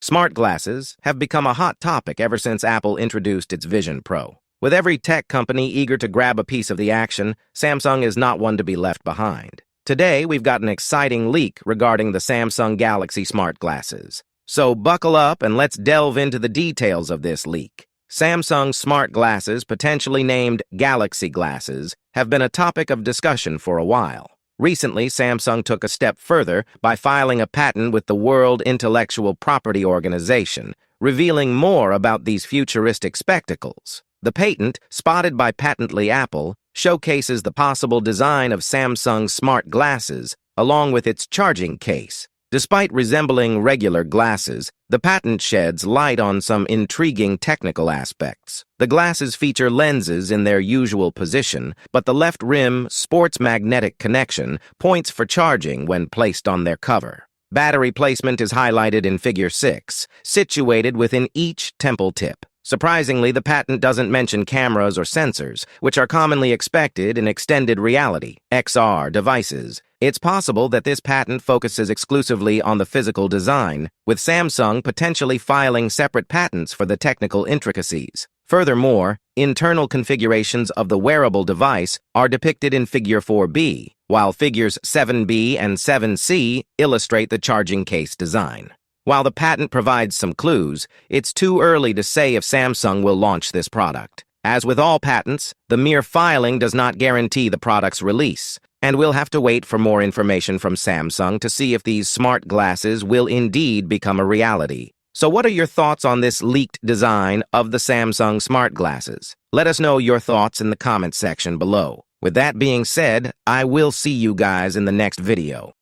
Smart glasses have become a hot topic ever since Apple introduced its Vision Pro. With every tech company eager to grab a piece of the action, Samsung is not one to be left behind. Today, we've got an exciting leak regarding the Samsung Galaxy smart glasses. So buckle up and let's delve into the details of this leak. Samsung's smart glasses, potentially named Galaxy glasses, have been a topic of discussion for a while. Recently, Samsung took a step further by filing a patent with the World Intellectual Property Organization, revealing more about these futuristic spectacles. The patent, spotted by Patently Apple, showcases the possible design of Samsung's smart glasses, along with its charging case. Despite resembling regular glasses, the patent sheds light on some intriguing technical aspects. The glasses feature lenses in their usual position, but the left rim sports magnetic connection points for charging when placed on their cover. Battery placement is highlighted in Figure 6, situated within each temple tip. Surprisingly, the patent doesn't mention cameras or sensors, which are commonly expected in extended reality (XR) devices. It's possible that this patent focuses exclusively on the physical design, with Samsung potentially filing separate patents for the technical intricacies. Furthermore, internal configurations of the wearable device are depicted in Figure 4B, while Figures 7B and 7C illustrate the charging case design. While the patent provides some clues, it's too early to say if Samsung will launch this product. As with all patents, the mere filing does not guarantee the product's release, and we'll have to wait for more information from Samsung to see if these smart glasses will indeed become a reality. So what are your thoughts on this leaked design of the Samsung smart glasses? Let us know your thoughts in the comments section below. With that being said, I will see you guys in the next video.